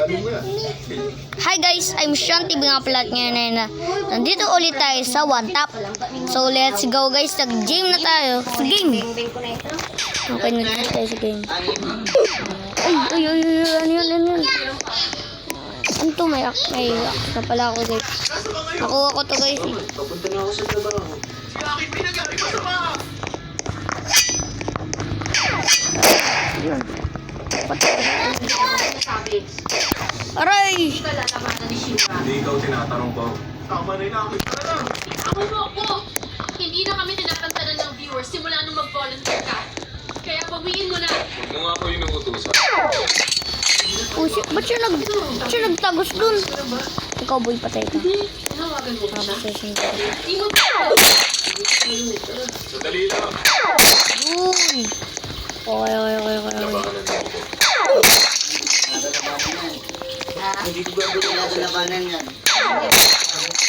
Hi guys, I'm Shanti Bingapalat ngayon na nandito ulit tayo sa One Tap. So let's go guys, nag-game na tayo sa game. Okay na tayo sa game. Ay, ano yun? Ano to, may act na pala ako guys. Nakuha ko to guys. Papunta na ako sa trabaho. Bakit pinagari mo sa mga? Aray! Hindi ikaw tinatanong ko. Tama na inakit ka na. Ako mo ako! Hindi na kami tinatantanan ng viewers simula nung mag-volunteer ka. Kaya bawiin mo na. Huwag mo nga ako inuutusan. Oh shit, ba't siya nagtagos dun? Ikaw boy, patay ka. Tawagan mo ba siya? Hindi mo Sadali lang. Uy! Okay. Labanan mo ako. Hindi ko gagawin na sa labanan yan.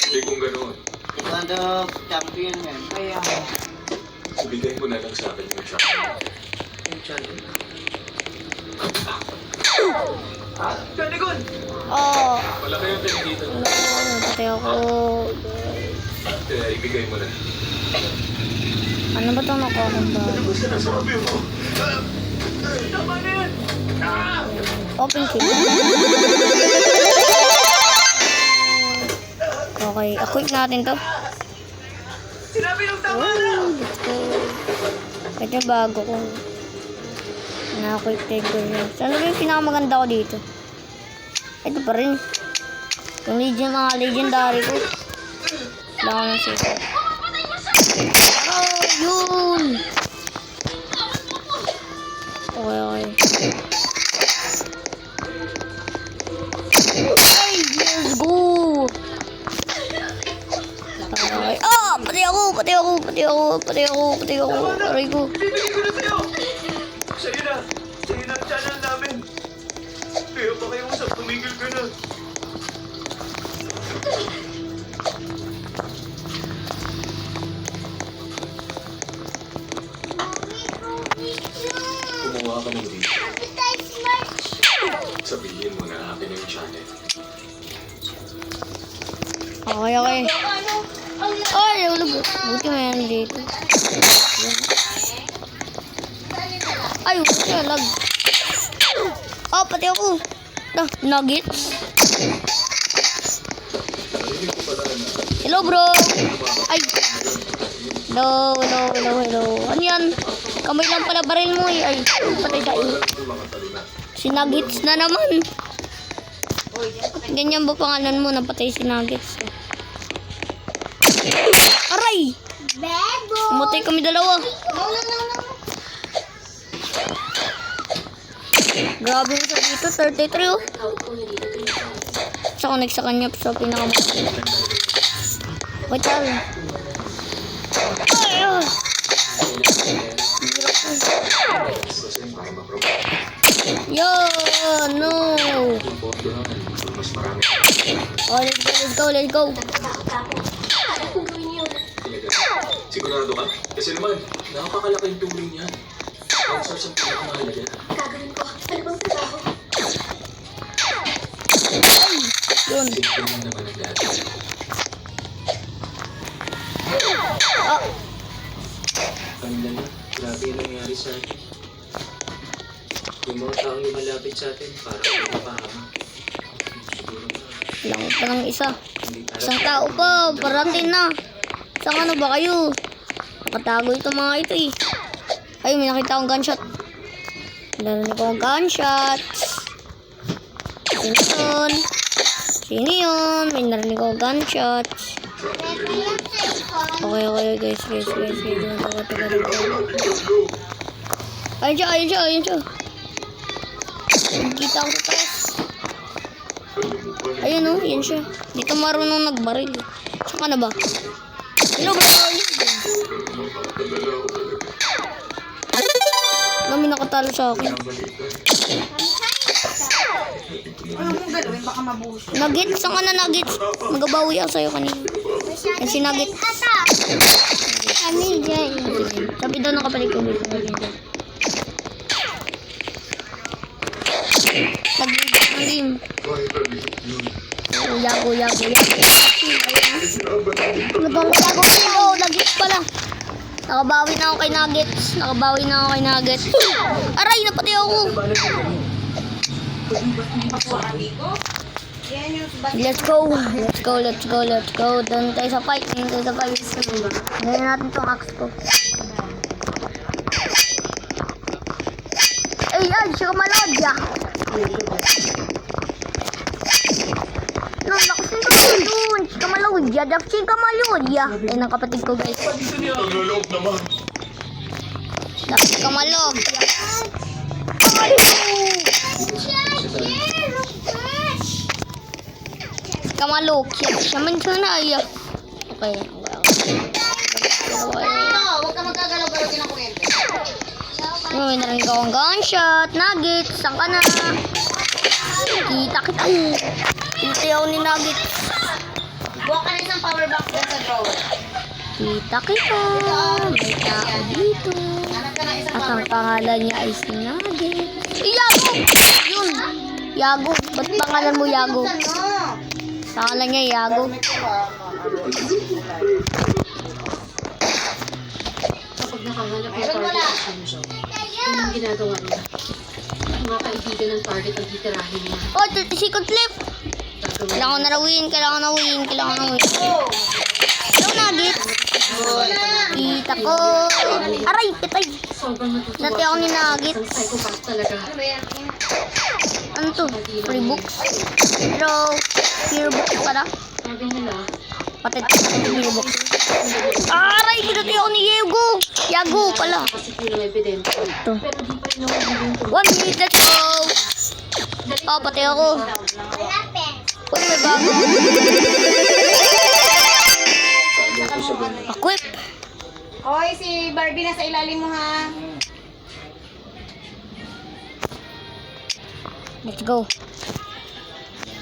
Hindi kung ganoon. Quando champion yan. Kaya Ibigay mo na lang sa akin yung champion. Ganikon! Oh, Malaki yung pinagkita mo. patay ako. Kaya ibigay mo na. Ano ba itong nakuha kong bag? Ano ba sinasabi mo? Tama na yan! Open kill. Okay, equip natin to. Sinabi ng tama na! Ito yung bago ko. Na-equip tayo yun. Saan ba yung pinakamaganda ko dito? Ito pa rin. Yung mga legendary ko. Wala ko ng secret. Oh, yun! Okay. Ay, let's go! Okay. Ah! Pati ako! Aray ko. Bibigay ko na sa'yo! Sa'yo na! Sa'yo na ang channel namin! Kaya pa kayo usap, tumigil ka na! Kumuha ka ng video. Sabihin mo na akin na yung channel. Okay. Ay, ulog. Buti mo yan dito. Ay, buti lag. Oh, pati ako. Nuggets. Narinig ko pala na Hello, bro. Ay. Hello. Ano yan? Kamay lang pala baril mo eh. Ay, patay tayo. yung mga talina. Si Nuggets na naman. Ganyan ba pangalan mo? Napatay si Nuggets. Aray! Umutay kami dalawa. Grabe mo sa dito. 33 oh. Sa connect sa kanya sa pinakamaganda. Wait lang. Ay! Kasi para ma-promote. Yo! No! Yung pondo naman, mas marami. Oh, let's go. Talaga. Sigurado ka? Kasi naman, napakalaking yung tuloy niya. Ang source ang pinakamahalaga. Yun. Simple lang naman ang dati. Ah, Kanila na, grabe yung nangyari sa atin. Yung mga taong lumalapit sa atin, parang pinapahama. Siguro ba, lang pa ng isa. hindi Isang tao pa, parating na. Saan ano ba kayo? Nakatago itong mga ito eh. Ay, may nakita akong gunshot. Narinig akong gunshot. Sino yun? May narinig akong gunshot. Okay, guys. Ayun siya. Kita ko sa taas. Ayun oh, yan siya. Di ka marunong nagbaril. Saan ka na ba? Hello, bro. May nakatalo sa akin. ano mong gagawin? Baka mabuhos. Nuggets, saan ka na Nuggets? Magabawi ako sa'yo kanina. Yan si Nuggets. Kami dyan. Sabi daw nakapalik ko dito. Nag-video ng game. Oh, yago. Ano bang yago? Oh, Nuggets pala. Nakabawi na ako kay Nuggets. Aray, napatay ako. Let's go. Doon tayo sa fight. Ngayon natin tong axe ko. Ay, siya kamalodya. No, lakas nito doon. Siya kamalodya. Ay, ng kapatid ko, guys. Lakas kamalodya. Kamalok. Siya man sana ay. Okay. Huwag ka magkagalaw-galaw din ang kuryente. May narinig akong gunshot. Nuggets, saan ka na? Kita. Pinatay ako ni Nuggets. Buka ka na isang power box dyan sa drawer. Kita. May tao dito. Hanap ka na isang At power ang box. pangalan niya ay si Nuggets. Yago! Yun. Yago. Ba't pangalan mo Yago? Pangalan niya Yago. Kapag nakahanap ng target ang solution, yun ang ginagawa nila. Mga kaibigan ng target ang titirahin niya. Oh, second clip. Gagawin Kailangan na win. Hello, Nuggets. Kita ko. Aray, pitay. sobrang natutuwa. Natay ako ni Nuggets. Ang psychopath talaga. Ano to? Free books? Pero, fear books pala. Sabi nila, Patid ko sa fear books. Aray, pinatay ako ni Yago pala. kasi yun ang ebidensya. Ito. Pero di pa rin naman yung 1 minute, let's go! Oh, patay ako. Uy, may bago. Equip. Hoy, si Barbie nasa ilalim mo ha. Let's go.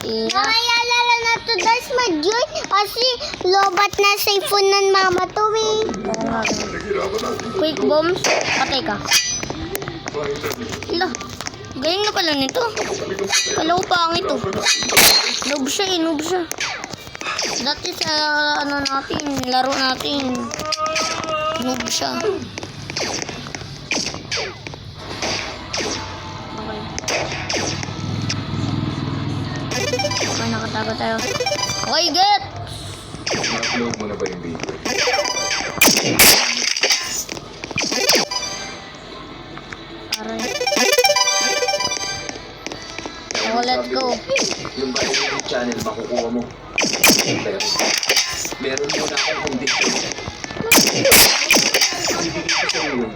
Mamaya lala na to guys mag-join kasi lobat na sa phone ng mama to eh. Quick bombs. Patay ka. Ila. Galing na pala nito. Kala ko pangit to. Noob siya. Dati sa laro natin. Noob siya. Okay, nakatago tayo. Okay, get! Ma-upload mo na ba yung video? Aray. Oh, let's go. Yung ba yung channel makukuha mo? Pero, meron muna akong condition. Ibigay ko sa iyo.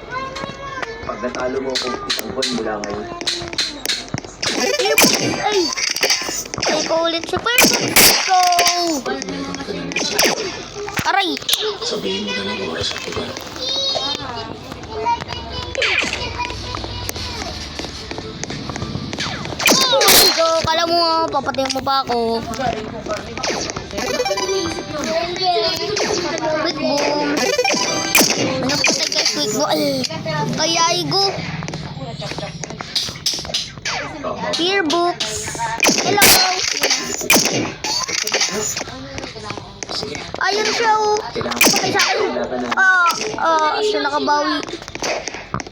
Pag natalo mo ako, isang buwan mula ngayon. Ay! Ay ko ulit si Perfect. Go! Aray! Sabihin mo na ng oras at lugar. Go! Kala mo papatayin mo pa ako. Quick boom. Ano patay kay quick boom? Ay! Kaya Igo. Fear books. Hello! Ayun siya oh. Patay sa akin. Siya nakabawi.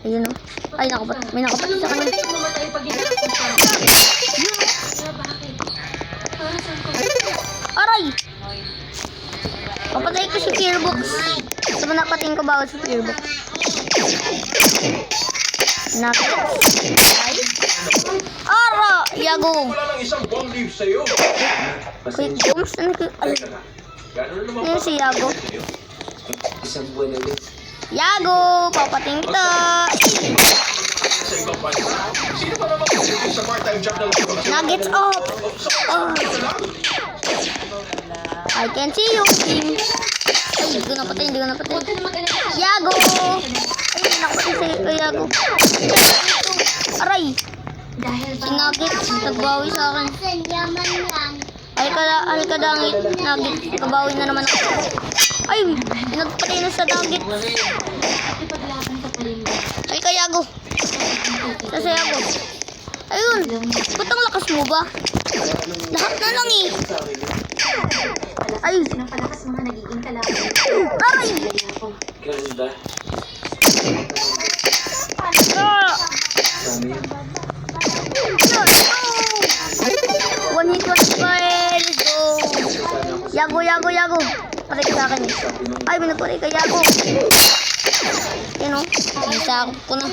Ayun oh. Ay, may nakapatay sa kanya. mamatay pag hinarap mo siya. Bakit? Para saan ko? Aray! Papatay ko si Fearbox. Gusto mo napatingin ko bawal si Fearbox. Nakit. Ara! Yago! Wala lang isang bomb leaf sa'yo. Quick bombs? Ano ko? Ay, Gano'n naman yun si Yago. Isang buwan ulit. Yago! Papating kita! sa ibang bansa. Sino pa naman kasi sa part-time job na lang? Nuggets up! Oh. I can see you, team. Ay, hindi ko napatay. Yago! Ay, nakapatay sa Yago. Aray! Si Nuggets, nagbawi sa akin. Alkadangit, Nuggets, nagbawi na naman ako. Ay, nagpatay na sa Nuggets. Ipaglaban ka pa rin. Ay, kay Yago. Sa Yago. Ayun. Ba't ang lakas mo ba? Lahat na lang eh. Ay. Pinapalakas mga nagiging kalaban. Aray. Ganun ba? Ah. Dami yun. One hit, one fire. Let's go. Yago, yago, yago. Paray ka sa akin. Ay, binagparay ka, yago. Yan o. Isakop ko na.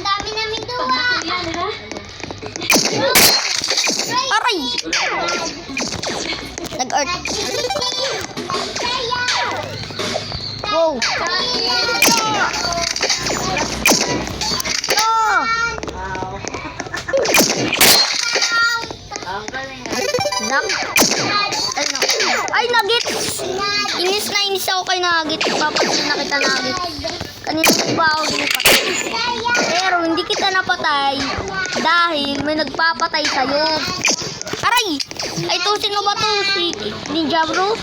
Aray! Nag-art. Wow. Ah! Nak. Ay, nugget! Inis na inis ako kay nugget. Papatay na kita nugget. Kanina ko ba ako ginipatay? Pero hindi kita napatay dahil may nagpapatay sa'yo. Aray! Ay, to sino ba to? Si Ninja Bro?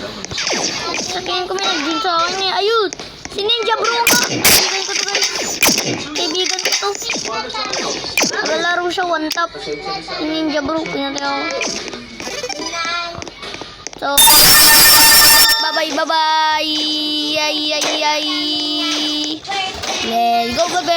Sakihin ko may nag-din sa akin eh. Ayun! Si Ninja Bro ka! Kaibigan ko to guys. Kaibigan ko to. Nagalaro siya one tap. Si Ninja Bro. Pinatay ako. So, bye-bye, bye-bye. Ay. Let's go, bye-bye.